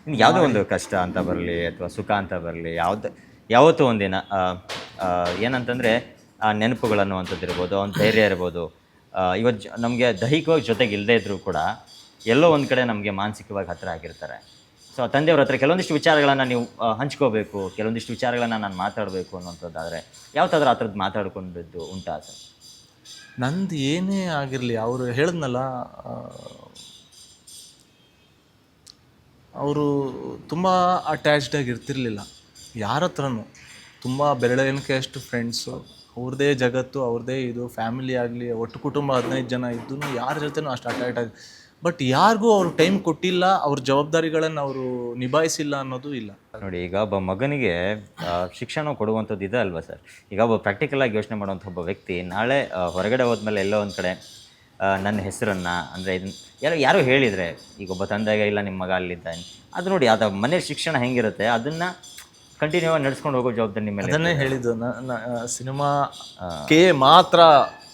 ಇನ್ನು ಯಾವುದೋ ಒಂದು ಕಷ್ಟ ಅಂತ ಬರಲಿ ಅಥವಾ ಸುಖ ಅಂತ ಬರಲಿ ಯಾವತ್ತೂ ಒಂದಿನ ಏನಂತಂದರೆ ಆ ನೆನಪುಗಳು ಅನ್ನುವಂಥದ್ದು ಇರ್ಬೋದು, ಅವ್ನ ಧೈರ್ಯ ಇರ್ಬೋದು. ಇವತ್ತು ನಮಗೆ ದೈಹಿಕವಾಗಿ ಜೊತೆಗೆ ಇಲ್ಲದೇ ಇದ್ದರೂ ಕೂಡ ಎಲ್ಲೋ ಒಂದು ಕಡೆ ನಮಗೆ ಮಾನಸಿಕವಾಗಿ ಹತ್ತಿರ ಆಗಿರ್ತಾರೆ. ಸೊ ತಂದೆಯವ್ರ ಹತ್ರ ಕೆಲವೊಂದಿಷ್ಟು ವಿಚಾರಗಳನ್ನು ನೀವು ಹಂಚ್ಕೋಬೇಕು, ಕೆಲವೊಂದಿಷ್ಟು ವಿಚಾರಗಳನ್ನು ನಾನು ಮಾತಾಡಬೇಕು ಅನ್ನೋಂಥದ್ದಾದರೆ ಯಾವತ್ತಾದ್ರೂ ಆ ಥರದ್ದು ಮಾತಾಡ್ಕೊಂಡಿದ್ದು ಉಂಟಾ ಸರ್? ನಂದು ಏನೇ ಆಗಿರಲಿ, ಅವರು ಹೇಳಿದ್ನಲ್ಲ, ಅವರು ತುಂಬ ಅಟ್ಯಾಚ್ಡ್ ಆಗಿ ಇರ್ತಿರ್ಲಿಲ್ಲ ಯಾರ ಹತ್ರನೂ. ತುಂಬ ಬೆರಳೆಣಿಕೆಯಷ್ಟು ಫ್ರೆಂಡ್ಸು, ಅವ್ರದ್ದೇ ಜಗತ್ತು, ಅವ್ರದ್ದೇ ಇದು, ಫ್ಯಾಮಿಲಿ ಆಗಲಿ, ಒಟ್ಟು ಕುಟುಂಬ 15 ಜನ ಇದ್ದೂ ಯಾರ ಜೊತೆನೂ ಅಷ್ಟು ಅಟ್ಯಾಚ್ ಆಗಿ, ಬಟ್ ಯಾರಿಗೂ ಅವ್ರು ಟೈಮ್ ಕೊಟ್ಟಿಲ್ಲ, ಅವ್ರ ಜವಾಬ್ದಾರಿಗಳನ್ನು ಅವರು ನಿಭಾಯಿಸಿಲ್ಲ ಅನ್ನೋದು ಇಲ್ಲ. ನೋಡಿ, ಈಗ ಒಬ್ಬ ಮಗನಿಗೆ ಶಿಕ್ಷಣ ಕೊಡುವಂಥದ್ದು ಇದೆ ಅಲ್ವಾ ಸರ್? ಈಗ ಒಬ್ಬ ಪ್ರಾಕ್ಟಿಕಲಾಗಿ ಯೋಚನೆ ಮಾಡುವಂಥ ಒಬ್ಬ ವ್ಯಕ್ತಿ ನಾಳೆ ಹೊರಗಡೆ ಹೋದ್ಮೇಲೆ ಎಲ್ಲೋ ಒಂದು ಕಡೆ ನನ್ನ ಹೆಸರನ್ನು ಅಂದರೆ ಇದನ್ನು ಯಾರೋ ಹೇಳಿದರೆ, ಈಗ ಒಬ್ಬ ತಂದೆಗೆ ಇಲ್ಲ ನಿಮ್ಮ ಮಗ ಅಲ್ಲಿದ್ದಾನೆ, ಅದು ನೋಡಿ ಅದು ಮನೆ ಶಿಕ್ಷಣ ಹೆಂಗಿರುತ್ತೆ ಅದನ್ನು ಕಂಟಿನ್ಯೂ ಆಗಿ ನಡ್ಸ್ಕೊಂಡು ಹೋಗೋ ಜವಾಬ್ದಾರಿ ನಿಮ್ಮ ಮೇಲೆ. ಅದನ್ನೇ ಹೇಳಿದ್ದು, ಸಿನಿಮಾಕ್ಕೆ ಮಾತ್ರ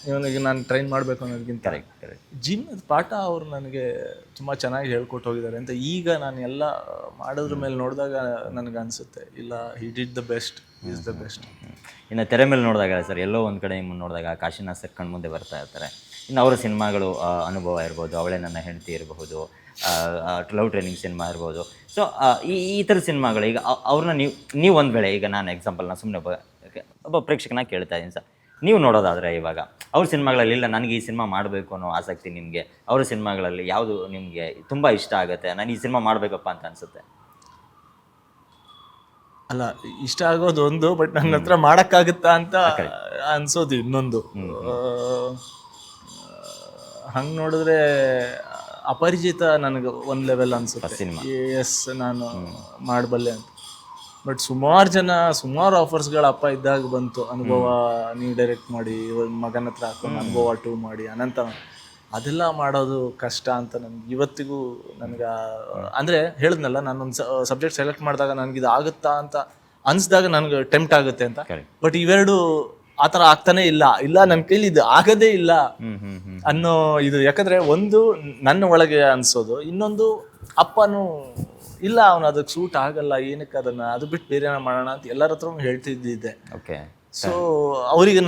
ಇವನಿಗೆ ನಾನು ಟ್ರೈನ್ ಮಾಡಬೇಕು ಅನ್ನೋದಕ್ಕಿಂತ ಜಿಮ್ ಪಾಠ ಅವರು ನನಗೆ ತುಂಬ ಚೆನ್ನಾಗಿ ಹೇಳ್ಕೊಟ್ಟು ಹೋಗಿದ್ದಾರೆ ಅಂತ ಈಗ ನಾನು ಎಲ್ಲ ಮಾಡೋದ್ರ ಮೇಲೆ ನೋಡಿದಾಗ ನನಗೆ ಅನಿಸುತ್ತೆ, ಇಲ್ಲ, he did the best, is the best. ಇನ್ನು ತೆರೆ ಮೇಲೆ ನೋಡಿದಾಗ ಸರ್, ಎಲ್ಲೋ ಒಂದು ಕಡೆ ನಿಮ್ಮನ್ನು ನೋಡಿದಾಗ ಕಾಶಿನಾಥ್ ಸರ್ ಕಣ್ಣು ಮುಂದೆ ಬರ್ತಾ ಇರ್ತಾರೆ. ಇನ್ನು ಅವರ ಸಿನಿಮಾಗಳು ಅನುಭವ ಇರ್ಬೋದು, ಅವಳೇ ನನ್ನ ಹೆಂಡತಿ ಇರಬಹುದು, ಲವ್ ಟ್ರೈನಿಂಗ್ ಸಿನಿಮಾ ಇರ್ಬೋದು. ಸೊ ಈ ಥರ ಸಿನಿಮಾಗಳು ಈಗ ಅವ್ರನ್ನ ನೀವು ಒಂದು ವೇಳೆ, ಈಗ ನಾನು ಎಕ್ಸಾಂಪಲ್ ನಾನು ಸುಮ್ಮನೆ ಒಬ್ಬ ಪ್ರೇಕ್ಷಕನಾಗಿ ಕೇಳ್ತಾ ಇದ್ದೀನಿ ಸರ್, ನೀವು ನೋಡೋದಾದರೆ ಇವಾಗ ಅವ್ರ ಸಿನಿಮಾಗಳಲ್ಲಿ ಇಲ್ಲ ನನಗೆ ಈ ಸಿನಿಮಾ ಮಾಡಬೇಕು ಅನ್ನೋ ಆಸಕ್ತಿ ನಿಮಗೆ, ಅವರ ಸಿನಿಮಾಗಳಲ್ಲಿ ಯಾವುದು ನಿಮಗೆ ತುಂಬ ಇಷ್ಟ ಆಗುತ್ತೆ, ನಾನು ಈ ಸಿನಿಮಾ ಮಾಡಬೇಕಪ್ಪ ಅಂತ ಅನಿಸುತ್ತೆ? ಅಲ್ಲ, ಇಷ್ಟ ಆಗೋದು ಒಂದು, ಬಟ್ ನನ್ನ ಹತ್ರ ಮಾಡೋಕ್ಕಾಗುತ್ತಾ ಅಂತ ಅನ್ಸೋದು ಇನ್ನೊಂದು. ಹಂಗೆ ನೋಡಿದ್ರೆ ಅಪರಿಚಿತ ನನಗೆ ಒಂದು ಲೆವೆಲ್ ಅನ್ಸುತ್ತೆ, ಎಸ್ ನಾನು ಮಾಡಬಲ್ಲೆ ಅಂತ. ಬಟ್ ಸುಮಾರು ಆಫರ್ಸ್ಗಳು ಅಪ್ಪ ಇದ್ದಾಗ ಬಂತು, ಅನುಭವ ನೀವು ಡೈರೆಕ್ಟ್ ಮಾಡಿ, ಮಗನ ಹತ್ರ ಹಾಕೊಂಡು ಅನುಭವ 2 ಮಾಡಿ, ಅನಂತ ಅದೆಲ್ಲ ಮಾಡೋದು ಕಷ್ಟ ಅಂತ ನನಗೆ ಇವತ್ತಿಗೂ ನನಗೆ ಅಂದರೆ ಹೇಳಿದ್ನಲ್ಲ, ನಾನೊಂದು ಸಬ್ಜೆಕ್ಟ್ ಸೆಲೆಕ್ಟ್ ಮಾಡಿದಾಗ ನನಗಿದು ಆಗುತ್ತಾ ಅಂತ ಅನಿಸಿದಾಗ ನನಗೆ ಟೆಂಪ್ಟ್ ಆಗುತ್ತೆ ಅಂತ. ಬಟ್ ಇವೆರಡು ಆ ಥರ ಆಗ್ತಾನೆ ಇಲ್ಲ ನನ್ನ ಕೈಲಿ ಇದು ಆಗೋದೇ ಇಲ್ಲ ಅನ್ನೋ ಇದು. ಯಾಕಂದರೆ ಒಂದು ನನ್ನ ಒಳಗೆ ಅನಿಸೋದು, ಇನ್ನೊಂದು ಅಪ್ಪನೂ ಇಲ್ಲ, ಅವನು ಅದಕ್ಕೆ ಸೂಟ್ ಆಗಲ್ಲ, ಏನಕ್ಕೆ ಅದು ಬಿಟ್ಟು ಬೇರೆ ಮಾಡೋಣ ಅಂತ ಎಲ್ಲರ ಹತ್ರ ಹೇಳ್ತಿದ್ದಿದ್ದೆ. ಸೊ ಅವರಿಗೆ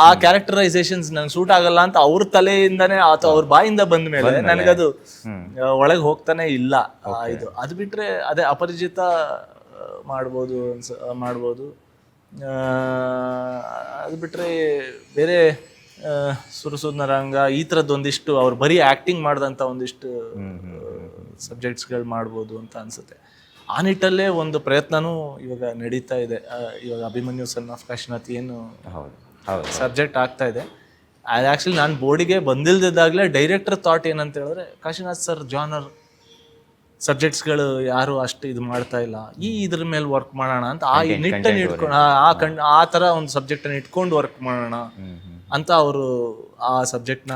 ಆ ಕ್ಯಾರೆಕ್ಟರೈಸೇಷನ್ಸ್ ನಂಗೆ ಸೂಟ್ ಆಗಲ್ಲ ಅಂತ ಅವ್ರ ತಲೆಯಿಂದನೇ ಅಥವಾ ಅವ್ರ ಬಾಯಿಂದ ಬಂದ ಮೇಲೆ ನನಗದು ಒಳಗೆ ಹೋಗ್ತಾನೆ ಇಲ್ಲ. ಇದು ಅದು ಬಿಟ್ಟರೆ ಅದೇ ಅಪರಿಚಿತ ಮಾಡ್ಬೋದು. ಅದು ಬಿಟ್ಟರೆ ಬೇರೆ ಸುರಸುದ್ ನರಂಗ ಈ ಥರದ್ದು ಒಂದಿಷ್ಟು ಅವ್ರು ಬರೀ ಆ್ಯಕ್ಟಿಂಗ್ ಮಾಡಿದಂಥ ಒಂದಿಷ್ಟು ಸಬ್ಜೆಕ್ಟ್ಸ್ಗಳು ಮಾಡ್ಬೋದು ಅಂತ ಅನಿಸುತ್ತೆ. ಆ ನಿಟ್ಟಲ್ಲೇ ಒಂದು ಪ್ರಯತ್ನನೂ ಇವಾಗ ನಡೀತಾ ಇದೆ. ಇವಾಗ ಅಭಿಮನ್ಯು ಸನ್ ಆಫ್ ಕಾಶಿನಾಥ್ ಏನು ಸಬ್ಜೆಕ್ಟ್ ಆಗ್ತಾ ಇದೆ, ಅದು ಆ್ಯಕ್ಚುಲಿ ನಾನು ಬೋರ್ಡಿಗೆ ಬಂದಿಲ್ದಿದ್ದಾಗಲೇ ಡೈರೆಕ್ಟರ್ ಥಾಟ್ ಏನಂತ ಹೇಳಿದ್ರೆ, ಕಾಶಿನಾಥ್ ಸರ್ ಜಾನರ್ ಸಬ್ಜೆಕ್ಟ್ಸ್ಗಳು ಯಾರು ಅಷ್ಟು ಇದು ಮಾಡ್ತಾ ಇಲ್ಲ, ಇದ್ರ ಮೇಲೆ ವರ್ಕ್ ಮಾಡೋಣ ಅಂತ ಆ ನಿಟ್ಟನ್ನು ಇಟ್ಕೊಂಡು ಆ ಥರ ಒಂದು ಸಬ್ಜೆಕ್ಟನ್ನು ಇಟ್ಕೊಂಡು ವರ್ಕ್ ಮಾಡೋಣ ಅಂತ ಅವರು ಆ ಸಬ್ಜೆಕ್ಟ್ನ